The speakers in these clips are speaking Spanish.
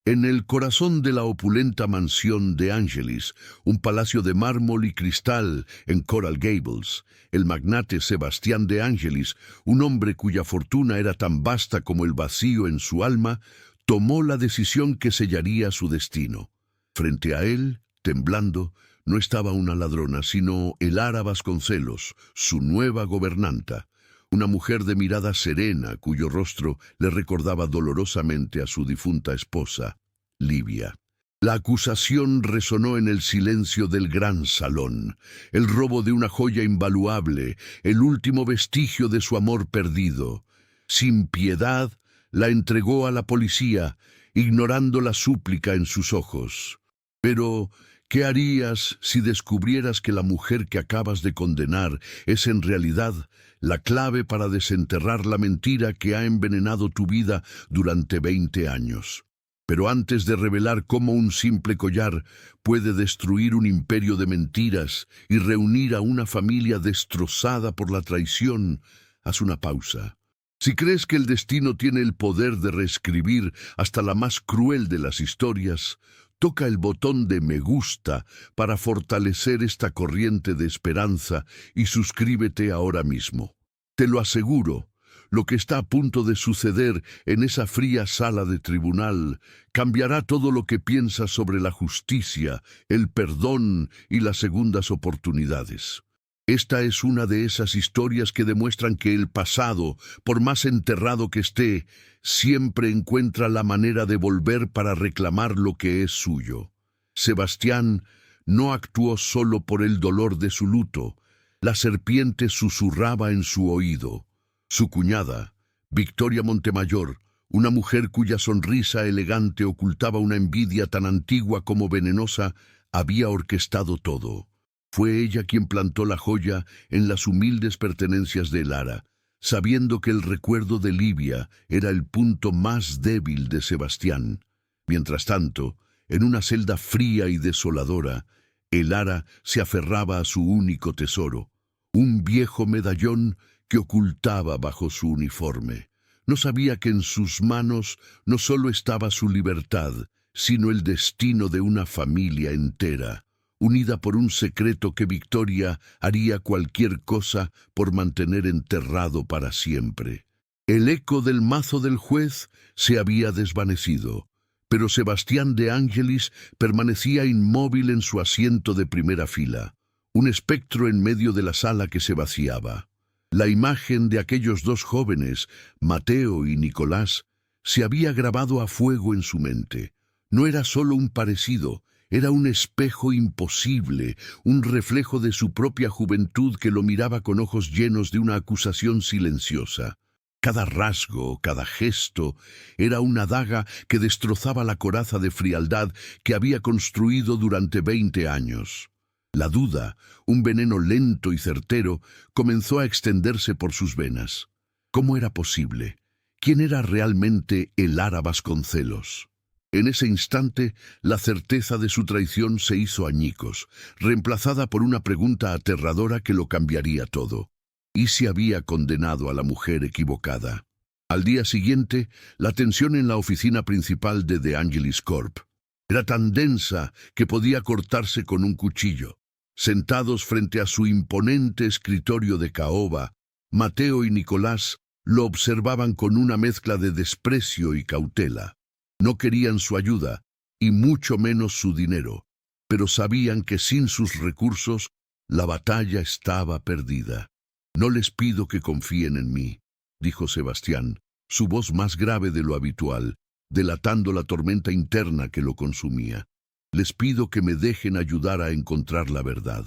En el corazón de la opulenta mansión de Angelis, un palacio de mármol y cristal en Coral Gables, el magnate Sebastián de Angelis, un hombre cuya fortuna era tan vasta como el vacío en su alma, tomó la decisión que sellaría su destino. Frente a él, temblando, no estaba una ladrona, sino Elara Vasconcelos, su nueva gobernanta. Una mujer de mirada serena, cuyo rostro le recordaba dolorosamente a su difunta esposa, Livia. La acusación resonó en el silencio del gran salón. El robo de una joya invaluable, el último vestigio de su amor perdido. Sin piedad, la entregó a la policía, ignorando la súplica en sus ojos. Pero ¿qué harías si descubrieras que la mujer que acabas de condenar es en realidad la clave para desenterrar la mentira que ha envenenado tu vida durante 20 años? Pero antes de revelar cómo un simple collar puede destruir un imperio de mentiras y reunir a una familia destrozada por la traición, haz una pausa. Si crees que el destino tiene el poder de reescribir hasta la más cruel de las historias, toca el botón de me gusta para fortalecer esta corriente de esperanza y suscríbete ahora mismo. Te lo aseguro, lo que está a punto de suceder en esa fría sala de tribunal cambiará todo lo que piensas sobre la justicia, el perdón y las segundas oportunidades. Esta es una de esas historias que demuestran que el pasado, por más enterrado que esté, siempre encuentra la manera de volver para reclamar lo que es suyo. Sebastián no actuó solo por el dolor de su luto. La serpiente susurraba en su oído. Su cuñada, Victoria Montemayor, una mujer cuya sonrisa elegante ocultaba una envidia tan antigua como venenosa, había orquestado todo. Fue ella quien plantó la joya en las humildes pertenencias de Elara, sabiendo que el recuerdo de Livia era el punto más débil de Sebastián. Mientras tanto, en una celda fría y desoladora, Elara se aferraba a su único tesoro, un viejo medallón que ocultaba bajo su uniforme. No sabía que en sus manos no solo estaba su libertad, sino el destino de una familia entera, unida por un secreto que Victoria haría cualquier cosa por mantener enterrado para siempre. El eco del mazo del juez se había desvanecido, pero Sebastián de Angelis permanecía inmóvil en su asiento de primera fila, un espectro en medio de la sala que se vaciaba. La imagen de aquellos dos jóvenes, Mateo y Nicolás, se había grabado a fuego en su mente. No era solo un parecido, era un espejo imposible, un reflejo de su propia juventud que lo miraba con ojos llenos de una acusación silenciosa. Cada rasgo, cada gesto, era una daga que destrozaba la coraza de frialdad que había construido durante 20 años. La duda, un veneno lento y certero, comenzó a extenderse por sus venas. ¿Cómo era posible? ¿Quién era realmente Elara Vasconcelos? En ese instante, la certeza de su traición se hizo añicos, reemplazada por una pregunta aterradora que lo cambiaría todo. ¿Y si había condenado a la mujer equivocada? Al día siguiente, la tensión en la oficina principal de The Angelis Corp. Era tan densa que podía cortarse con un cuchillo. Sentados frente a su imponente escritorio de caoba, Mateo y Nicolás lo observaban con una mezcla de desprecio y cautela. No querían su ayuda, y mucho menos su dinero, pero sabían que sin sus recursos, la batalla estaba perdida. «No les pido que confíen en mí», dijo Sebastián, su voz más grave de lo habitual, delatando la tormenta interna que lo consumía. «Les pido que me dejen ayudar a encontrar la verdad.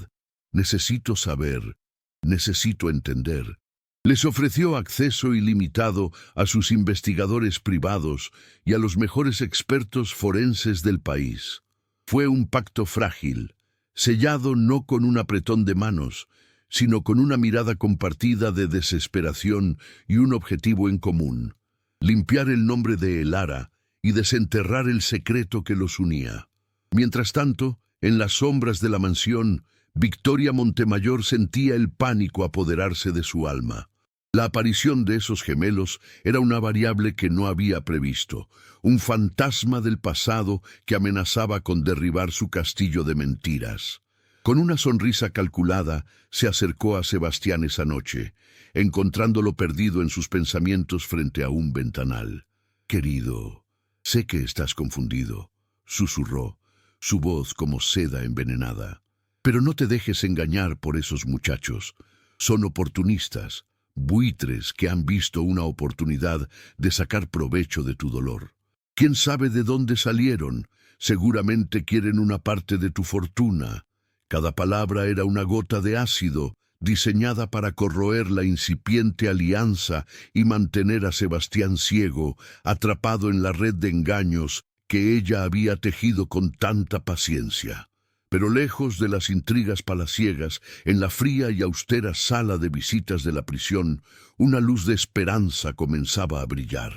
Necesito saber, necesito entender». Les ofreció acceso ilimitado a sus investigadores privados y a los mejores expertos forenses del país. Fue un pacto frágil, sellado no con un apretón de manos, sino con una mirada compartida de desesperación y un objetivo en común: limpiar el nombre de Elara y desenterrar el secreto que los unía. Mientras tanto, en las sombras de la mansión, Victoria Montemayor sentía el pánico apoderarse de su alma. La aparición de esos gemelos era una variable que no había previsto, un fantasma del pasado que amenazaba con derribar su castillo de mentiras. Con una sonrisa calculada, se acercó a Sebastián esa noche, encontrándolo perdido en sus pensamientos frente a un ventanal. «Querido, sé que estás confundido», susurró, su voz como seda envenenada. «Pero no te dejes engañar por esos muchachos. Son oportunistas, buitres que han visto una oportunidad de sacar provecho de tu dolor. ¿Quién sabe de dónde salieron? Seguramente quieren una parte de tu fortuna». Cada palabra era una gota de ácido, diseñada para corroer la incipiente alianza y mantener a Sebastián ciego, atrapado en la red de engaños que ella había tejido con tanta paciencia. Pero lejos de las intrigas palaciegas, en la fría y austera sala de visitas de la prisión, una luz de esperanza comenzaba a brillar.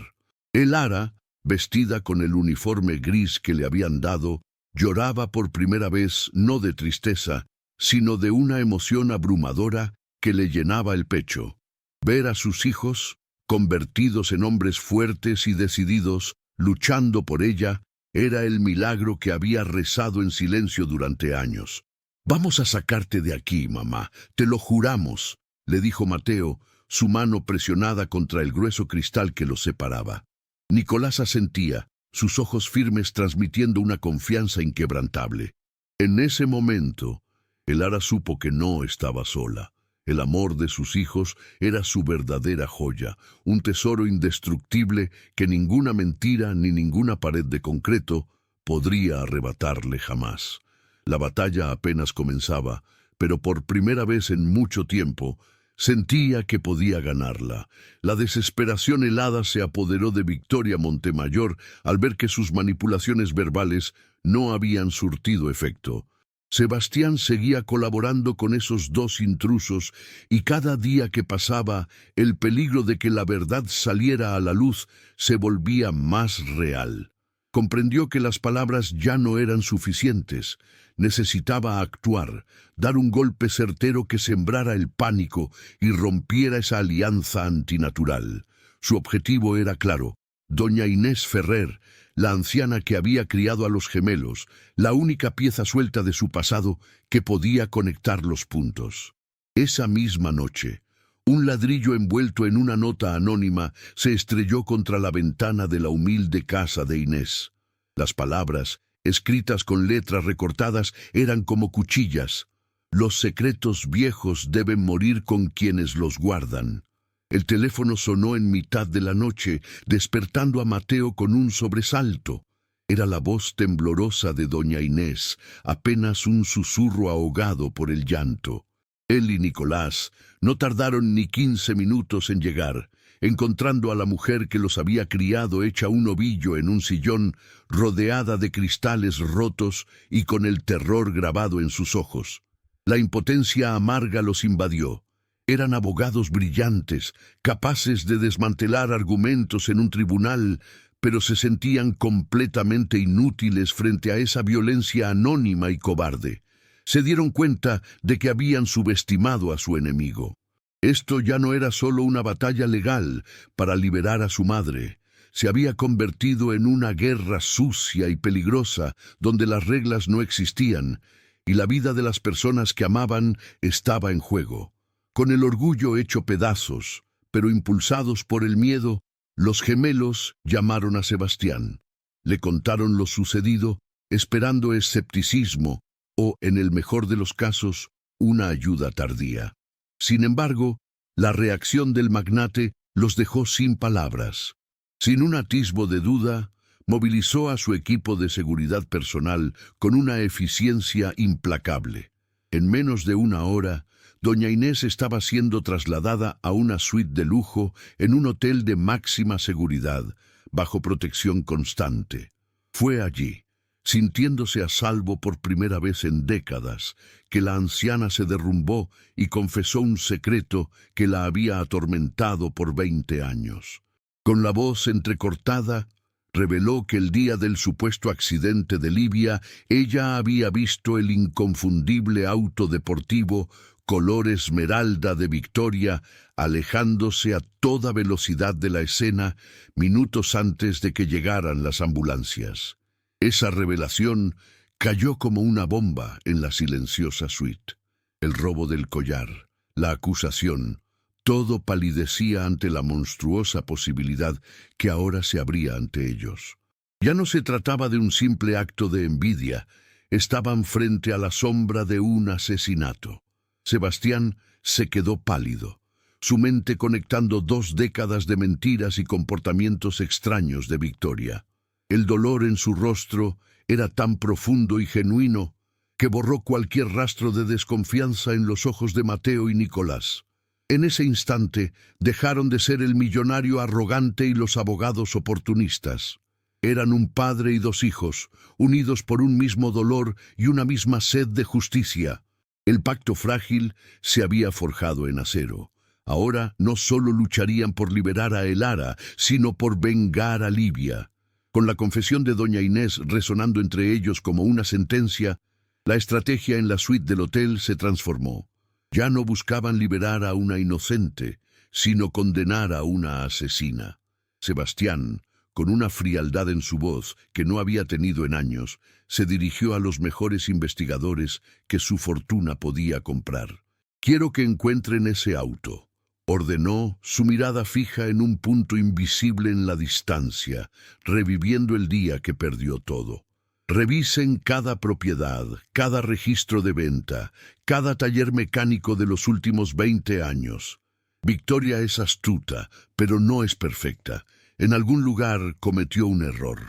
El Ara, vestida con el uniforme gris que le habían dado, lloraba por primera vez no de tristeza, sino de una emoción abrumadora que le llenaba el pecho. Ver a sus hijos, convertidos en hombres fuertes y decididos, luchando por ella, era el milagro que había rezado en silencio durante años. «Vamos a sacarte de aquí, mamá, te lo juramos», le dijo Mateo, su mano presionada contra el grueso cristal que los separaba. Nicolás asentía, sus ojos firmes transmitiendo una confianza inquebrantable. En ese momento, el Ara supo que no estaba sola. El amor de sus hijos era su verdadera joya, un tesoro indestructible que ninguna mentira ni ninguna pared de concreto podría arrebatarle jamás. La batalla apenas comenzaba, pero por primera vez en mucho tiempo, sentía que podía ganarla. La desesperación helada se apoderó de Victoria Montemayor al ver que sus manipulaciones verbales no habían surtido efecto. Sebastián seguía colaborando con esos dos intrusos y cada día que pasaba, el peligro de que la verdad saliera a la luz se volvía más real. Comprendió que las palabras ya no eran suficientes. Necesitaba actuar, dar un golpe certero que sembrara el pánico y rompiera esa alianza antinatural. Su objetivo era claro: doña Inés Ferrer, la anciana que había criado a los gemelos, la única pieza suelta de su pasado que podía conectar los puntos. Esa misma noche, un ladrillo envuelto en una nota anónima se estrelló contra la ventana de la humilde casa de Inés. Las palabras, escritas con letras recortadas, eran como cuchillas. «Los secretos viejos deben morir con quienes los guardan». El teléfono sonó en mitad de la noche, despertando a Mateo con un sobresalto. Era la voz temblorosa de doña Inés, apenas un susurro ahogado por el llanto. Él y Nicolás no tardaron ni 15 minutos en llegar, encontrando a la mujer que los había criado hecha un ovillo en un sillón, rodeada de cristales rotos y con el terror grabado en sus ojos. La impotencia amarga los invadió. Eran abogados brillantes, capaces de desmantelar argumentos en un tribunal, pero se sentían completamente inútiles frente a esa violencia anónima y cobarde. Se dieron cuenta de que habían subestimado a su enemigo. Esto ya no era solo una batalla legal para liberar a su madre. Se había convertido en una guerra sucia y peligrosa, donde las reglas no existían, y la vida de las personas que amaban estaba en juego. Con el orgullo hecho pedazos, pero impulsados por el miedo, los gemelos llamaron a Sebastián. Le contaron lo sucedido, esperando escepticismo o, en el mejor de los casos, una ayuda tardía. Sin embargo, la reacción del magnate los dejó sin palabras. Sin un atisbo de duda, movilizó a su equipo de seguridad personal con una eficiencia implacable. En menos de una hora, doña Inés estaba siendo trasladada a una suite de lujo en un hotel de máxima seguridad, bajo protección constante. Fue allí, sintiéndose a salvo por primera vez en décadas, que la anciana se derrumbó y confesó un secreto que la había atormentado por 20 años. Con la voz entrecortada, reveló que el día del supuesto accidente de Libia, ella había visto el inconfundible auto deportivo color esmeralda de Victoria, alejándose a toda velocidad de la escena minutos antes de que llegaran las ambulancias. Esa revelación cayó como una bomba en la silenciosa suite. El robo del collar, la acusación, todo palidecía ante la monstruosa posibilidad que ahora se abría ante ellos. Ya no se trataba de un simple acto de envidia, estaban frente a la sombra de un asesinato. Sebastián se quedó pálido, su mente conectando 2 décadas de mentiras y comportamientos extraños de Victoria. El dolor en su rostro era tan profundo y genuino que borró cualquier rastro de desconfianza en los ojos de Mateo y Nicolás. En ese instante dejaron de ser el millonario arrogante y los abogados oportunistas. Eran un padre y 2 hijos, unidos por un mismo dolor y una misma sed de justicia. El pacto frágil se había forjado en acero. Ahora no solo lucharían por liberar a Elara, sino por vengar a Livia. Con la confesión de doña Inés resonando entre ellos como una sentencia, la estrategia en la suite del hotel se transformó. Ya no buscaban liberar a una inocente, sino condenar a una asesina. Sebastián, con una frialdad en su voz que no había tenido en años, se dirigió a los mejores investigadores que su fortuna podía comprar. «Quiero que encuentren ese auto», ordenó, su mirada fija en un punto invisible en la distancia, reviviendo el día que perdió todo. «Revisen cada propiedad, cada registro de venta, cada taller mecánico de los últimos 20 años. Victoria es astuta, pero no es perfecta. En algún lugar cometió un error».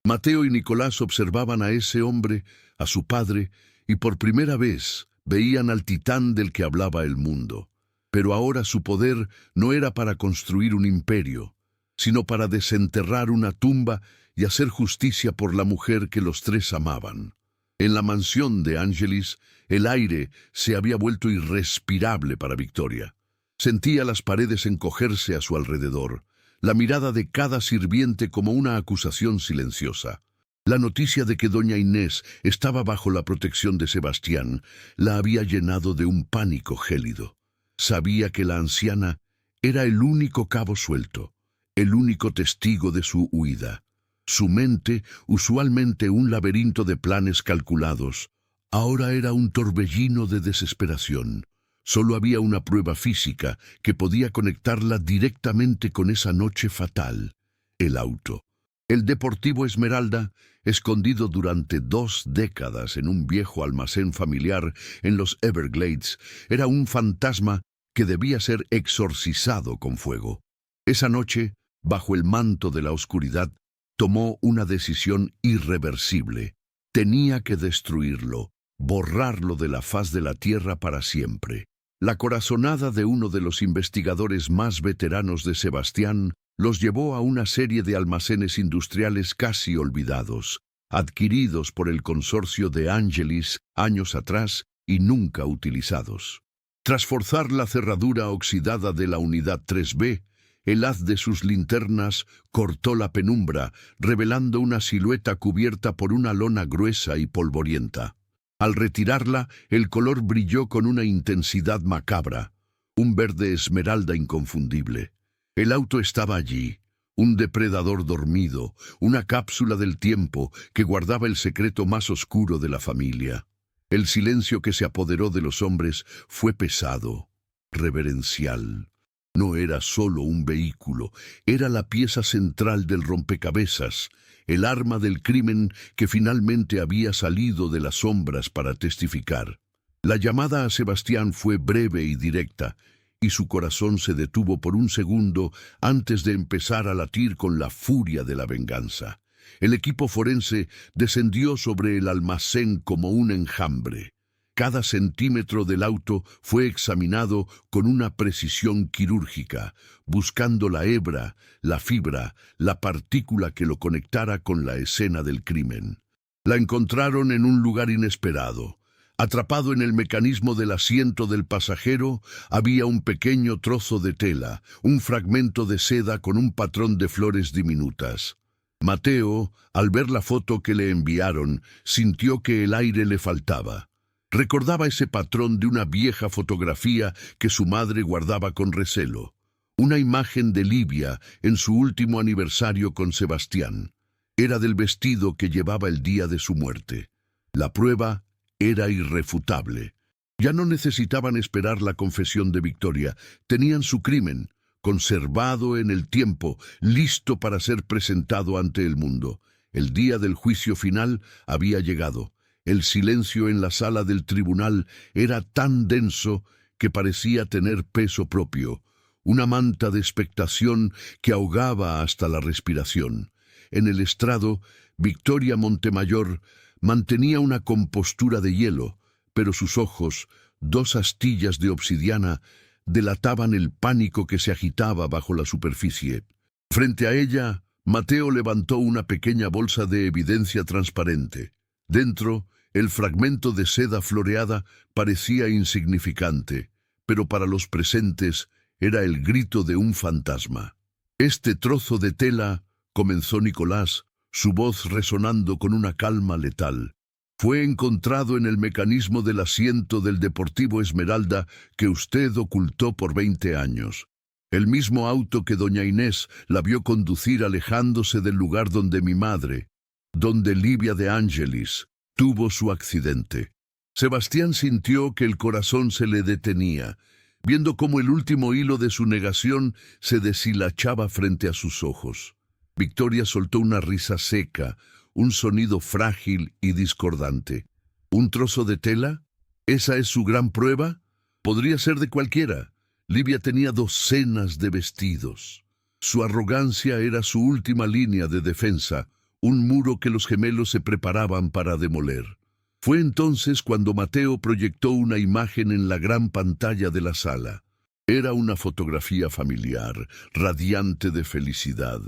Mateo y Nicolás observaban a ese hombre, a su padre, y por primera vez veían al titán del que hablaba el mundo. Pero ahora su poder no era para construir un imperio, sino para desenterrar una tumba y hacer justicia por la mujer que los 3 amaban. En la mansión de Angelis, el aire se había vuelto irrespirable para Victoria. Sentía las paredes encogerse a su alrededor, la mirada de cada sirviente como una acusación silenciosa. La noticia de que doña Inés estaba bajo la protección de Sebastián la había llenado de un pánico gélido. Sabía que la anciana era el único cabo suelto, el único testigo de su huida. Su mente, usualmente un laberinto de planes calculados, ahora era un torbellino de desesperación. Solo había una prueba física que podía conectarla directamente con esa noche fatal: el auto. El Deportivo Esmeralda, escondido durante 2 décadas en un viejo almacén familiar en los Everglades, era un fantasma que debía ser exorcizado con fuego. Esa noche, bajo el manto de la oscuridad, tomó una decisión irreversible. Tenía que destruirlo, borrarlo de la faz de la tierra para siempre. La corazonada de uno de los investigadores más veteranos de Sebastián los llevó a una serie de almacenes industriales casi olvidados, adquiridos por el consorcio de Angelis años atrás y nunca utilizados. Tras forzar la cerradura oxidada de la unidad 3B, el haz de sus linternas cortó la penumbra, revelando una silueta cubierta por una lona gruesa y polvorienta. Al retirarla, el color brilló con una intensidad macabra, un verde esmeralda inconfundible. El auto estaba allí, un depredador dormido, una cápsula del tiempo que guardaba el secreto más oscuro de la familia. El silencio que se apoderó de los hombres fue pesado, reverencial. No era solo un vehículo, era la pieza central del rompecabezas, el arma del crimen que finalmente había salido de las sombras para testificar. La llamada a Sebastián fue breve y directa, y su corazón se detuvo por un segundo antes de empezar a latir con la furia de la venganza. El equipo forense descendió sobre el almacén como un enjambre. Cada centímetro del auto fue examinado con una precisión quirúrgica, buscando la hebra, la fibra, la partícula que lo conectara con la escena del crimen. La encontraron en un lugar inesperado. Atrapado en el mecanismo del asiento del pasajero, había un pequeño trozo de tela, un fragmento de seda con un patrón de flores diminutas. Mateo, al ver la foto que le enviaron, sintió que el aire le faltaba. Recordaba ese patrón de una vieja fotografía que su madre guardaba con recelo. Una imagen de Livia en su último aniversario con Sebastián. Era del vestido que llevaba el día de su muerte. La prueba era irrefutable. Ya no necesitaban esperar la confesión de Victoria. Tenían su crimen, conservado en el tiempo, listo para ser presentado ante el mundo. El día del juicio final había llegado. El silencio en la sala del tribunal era tan denso que parecía tener peso propio, una manta de expectación que ahogaba hasta la respiración. En el estrado, Victoria Montemayor mantenía una compostura de hielo, pero sus ojos, dos astillas de obsidiana, delataban el pánico que se agitaba bajo la superficie. Frente a ella, Mateo levantó una pequeña bolsa de evidencia transparente. Dentro, el fragmento de seda floreada parecía insignificante, pero para los presentes era el grito de un fantasma. «Este trozo de tela», comenzó Nicolás, su voz resonando con una calma letal, «fue encontrado en el mecanismo del asiento del Deportivo Esmeralda que usted ocultó por 20 años. El mismo auto que doña Inés la vio conducir alejándose del lugar donde mi madre, donde Livia de Angelis, tuvo su accidente». Sebastián sintió que el corazón se le detenía, viendo cómo el último hilo de su negación se deshilachaba frente a sus ojos. Victoria soltó una risa seca, un sonido frágil y discordante. ¿Un trozo de tela? ¿Esa es su gran prueba? Podría ser de cualquiera. Livia tenía docenas de vestidos. Su arrogancia era su última línea de defensa, un muro que los gemelos se preparaban para demoler. Fue entonces cuando Mateo proyectó una imagen en la gran pantalla de la sala. Era una fotografía familiar, radiante de felicidad.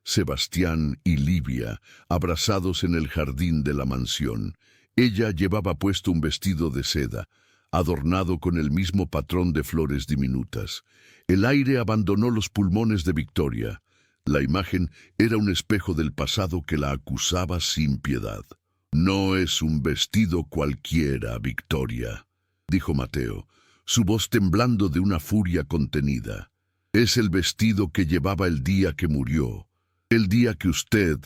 Sebastián y Livia, abrazados en el jardín de la mansión. Ella llevaba puesto un vestido de seda, adornado con el mismo patrón de flores diminutas. El aire abandonó los pulmones de Victoria. La imagen era un espejo del pasado que la acusaba sin piedad. «No es un vestido cualquiera, Victoria», dijo Mateo, su voz temblando de una furia contenida. «Es el vestido que llevaba el día que murió, el día que usted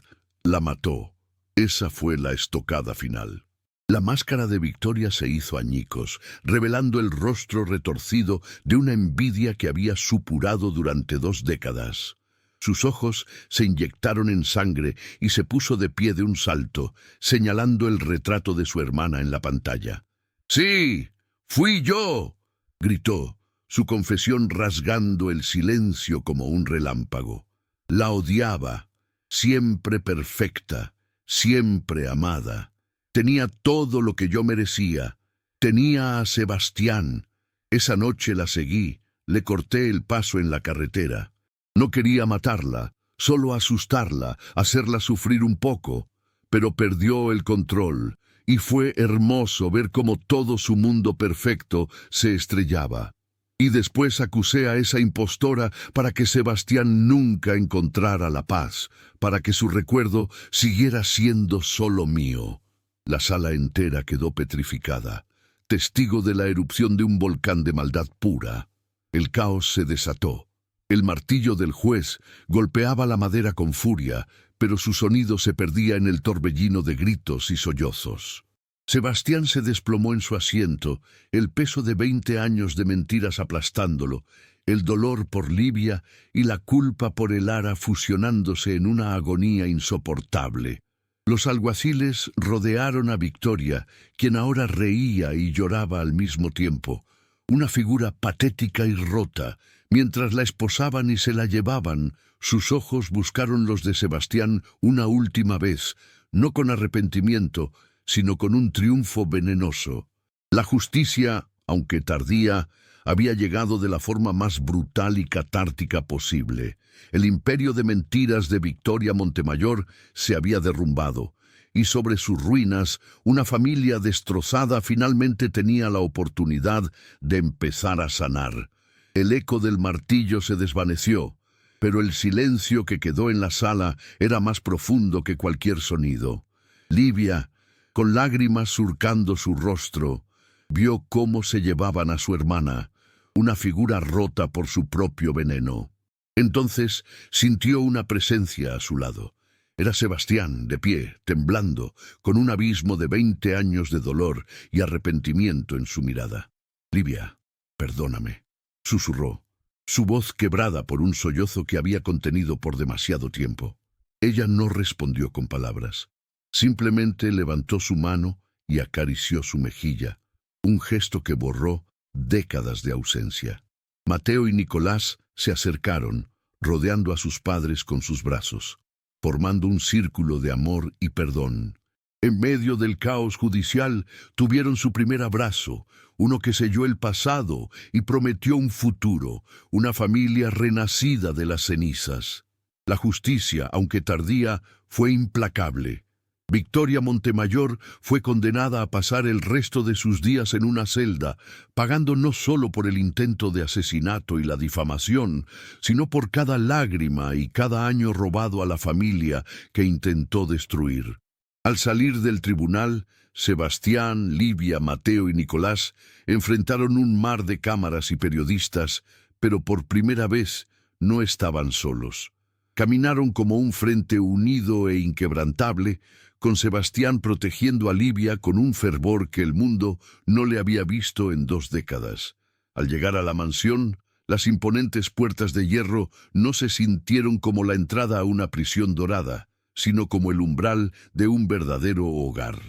la mató. Esa fue la estocada final». La máscara de Victoria se hizo añicos, revelando el rostro retorcido de una envidia que había supurado durante 2 décadas. Sus ojos se inyectaron en sangre y se puso de pie de un salto, señalando el retrato de su hermana en la pantalla. «¡Sí! ¡Fui yo!», gritó, su confesión rasgando el silencio como un relámpago. La odiaba, siempre perfecta, siempre amada. Tenía todo lo que yo merecía. Tenía a Sebastián. Esa noche la seguí, le corté el paso en la carretera. No quería matarla, solo asustarla, hacerla sufrir un poco, pero perdió el control, y fue hermoso ver cómo todo su mundo perfecto se estrellaba. Y después acusé a esa impostora para que Sebastián nunca encontrara la paz, para que su recuerdo siguiera siendo solo mío. La sala entera quedó petrificada, testigo de la erupción de un volcán de maldad pura. El caos se desató. El martillo del juez golpeaba la madera con furia, pero su sonido se perdía en el torbellino de gritos y sollozos. Sebastián se desplomó en su asiento, el peso de 20 años de mentiras aplastándolo, el dolor por Livia y la culpa por el Ara fusionándose en una agonía insoportable. Los alguaciles rodearon a Victoria, quien ahora reía y lloraba al mismo tiempo, una figura patética y rota. Mientras la esposaban y se la llevaban, sus ojos buscaron los de Sebastián una última vez, no con arrepentimiento, sino con un triunfo venenoso. La justicia, aunque tardía, había llegado de la forma más brutal y catártica posible. El imperio de mentiras de Victoria Montemayor se había derrumbado, y sobre sus ruinas, una familia destrozada finalmente tenía la oportunidad de empezar a sanar. El eco del martillo se desvaneció, pero el silencio que quedó en la sala era más profundo que cualquier sonido. Livia, con lágrimas surcando su rostro, Vio cómo se llevaban a su hermana, una figura rota por su propio veneno. Entonces sintió una presencia a su lado. Era Sebastián, de pie, temblando, con un abismo de 20 años de dolor y arrepentimiento en su mirada. «Livia, perdóname», susurró, su voz quebrada por un sollozo que había contenido por demasiado tiempo. Ella no respondió con palabras. Simplemente levantó su mano y acarició su mejilla, un gesto que borró décadas de ausencia. Mateo y Nicolás se acercaron, rodeando a sus padres con sus brazos, formando un círculo de amor y perdón. En medio del caos judicial tuvieron su primer abrazo, uno que selló el pasado y prometió un futuro, una familia renacida de las cenizas. La justicia, aunque tardía, fue implacable. Victoria Montemayor fue condenada a pasar el resto de sus días en una celda, pagando no solo por el intento de asesinato y la difamación, sino por cada lágrima y cada año robado a la familia que intentó destruir. Al salir del tribunal, Sebastián, Livia, Mateo y Nicolás enfrentaron un mar de cámaras y periodistas, pero por primera vez no estaban solos. Caminaron como un frente unido e inquebrantable, con Sebastián protegiendo a Livia con un fervor que el mundo no le había visto en 2 décadas. Al llegar a la mansión, las imponentes puertas de hierro no se sintieron como la entrada a una prisión dorada, sino como el umbral de un verdadero hogar.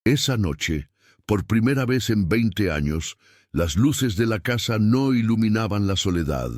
Esa noche, por primera vez en 20 años, las luces de la casa no iluminaban la soledad,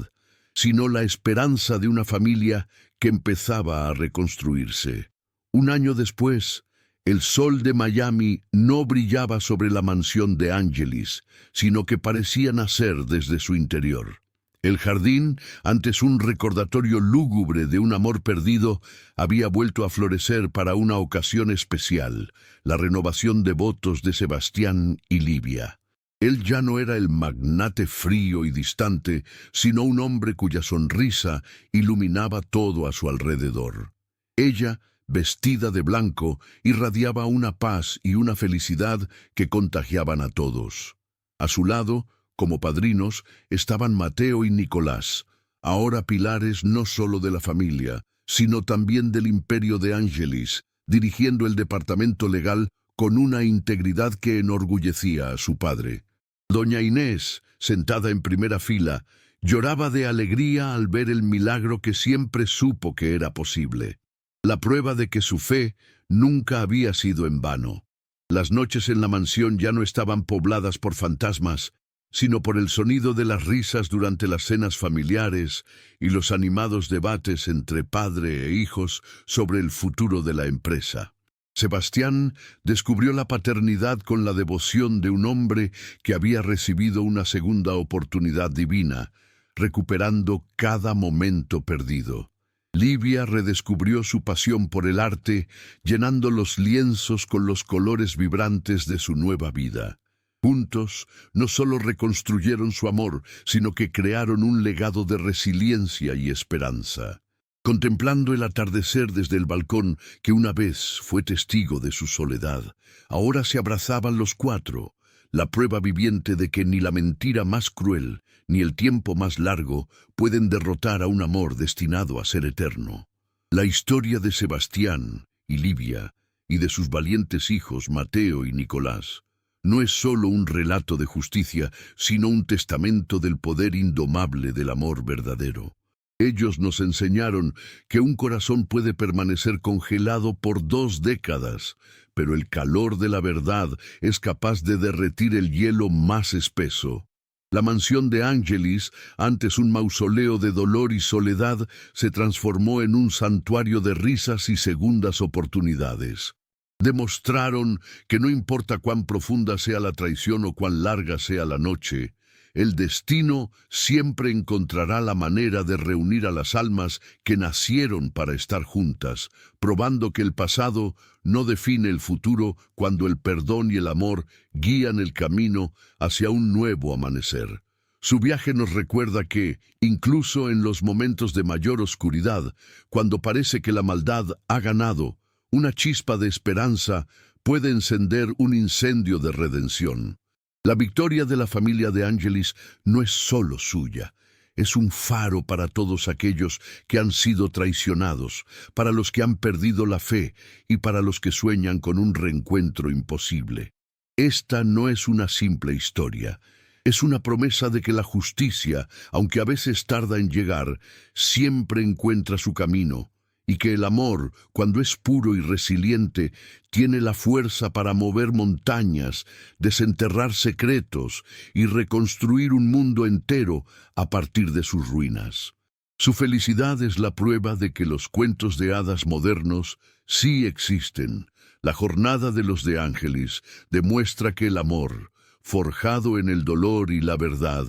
sino la esperanza de una familia que empezaba a reconstruirse. Un año después, el sol de Miami no brillaba sobre la mansión de Angelis, sino que parecía nacer desde su interior. El jardín, antes un recordatorio lúgubre de un amor perdido, había vuelto a florecer para una ocasión especial, la renovación de votos de Sebastián y Livia. Él ya no era el magnate frío y distante, sino un hombre cuya sonrisa iluminaba todo a su alrededor. Ella, vestida de blanco, irradiaba una paz y una felicidad que contagiaban a todos. A su lado, como padrinos, estaban Mateo y Nicolás, ahora pilares no solo de la familia, sino también del imperio de Angelis, dirigiendo el departamento legal con una integridad que enorgullecía a su padre. Doña Inés, sentada en primera fila, lloraba de alegría al ver el milagro que siempre supo que era posible. La prueba de que su fe nunca había sido en vano. Las noches en la mansión ya no estaban pobladas por fantasmas, sino por el sonido de las risas durante las cenas familiares y los animados debates entre padre e hijos sobre el futuro de la empresa. Sebastián descubrió la paternidad con la devoción de un hombre que había recibido una segunda oportunidad divina, recuperando cada momento perdido. Livia redescubrió su pasión por el arte, llenando los lienzos con los colores vibrantes de su nueva vida. Juntos, no solo reconstruyeron su amor, sino que crearon un legado de resiliencia y esperanza. Contemplando el atardecer desde el balcón que una vez fue testigo de su soledad, ahora se abrazaban los 4, la prueba viviente de que ni la mentira más cruel, ni el tiempo más largo pueden derrotar a un amor destinado a ser eterno. La historia de Sebastián y Livia, y de sus valientes hijos Mateo y Nicolás, no es solo un relato de justicia, sino un testamento del poder indomable del amor verdadero. Ellos nos enseñaron que un corazón puede permanecer congelado por 2 décadas, pero el calor de la verdad es capaz de derretir el hielo más espeso. La mansión de Angelis, antes un mausoleo de dolor y soledad, se transformó en un santuario de risas y segundas oportunidades. Demostraron que no importa cuán profunda sea la traición o cuán larga sea la noche, el destino siempre encontrará la manera de reunir a las almas que nacieron para estar juntas, probando que el pasado no define el futuro cuando el perdón y el amor guían el camino hacia un nuevo amanecer. Su viaje nos recuerda que, incluso en los momentos de mayor oscuridad, cuando parece que la maldad ha ganado, una chispa de esperanza puede encender un incendio de redención. La victoria de la familia de Angelis no es solo suya. Es un faro para todos aquellos que han sido traicionados, para los que han perdido la fe y para los que sueñan con un reencuentro imposible. Esta no es una simple historia. Es una promesa de que la justicia, aunque a veces tarda en llegar, siempre encuentra su camino, y que el amor, cuando es puro y resiliente, tiene la fuerza para mover montañas, desenterrar secretos y reconstruir un mundo entero a partir de sus ruinas. Su felicidad es la prueba de que los cuentos de hadas modernos sí existen. La jornada de los de Ángelis demuestra que el amor, forjado en el dolor y la verdad,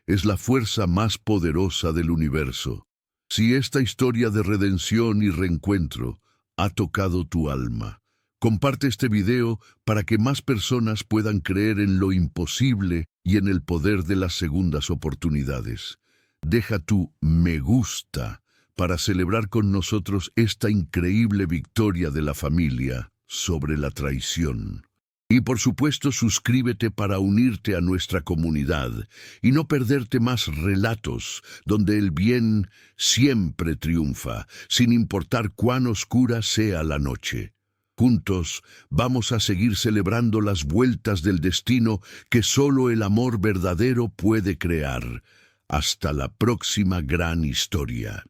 es la fuerza más poderosa del universo. Si esta historia de redención y reencuentro ha tocado tu alma, comparte este video para que más personas puedan creer en lo imposible y en el poder de las segundas oportunidades. Deja tu me gusta para celebrar con nosotros esta increíble victoria de la familia sobre la traición. Y por supuesto, suscríbete para unirte a nuestra comunidad y no perderte más relatos donde el bien siempre triunfa, sin importar cuán oscura sea la noche. Juntos vamos a seguir celebrando las vueltas del destino que solo el amor verdadero puede crear. Hasta la próxima gran historia.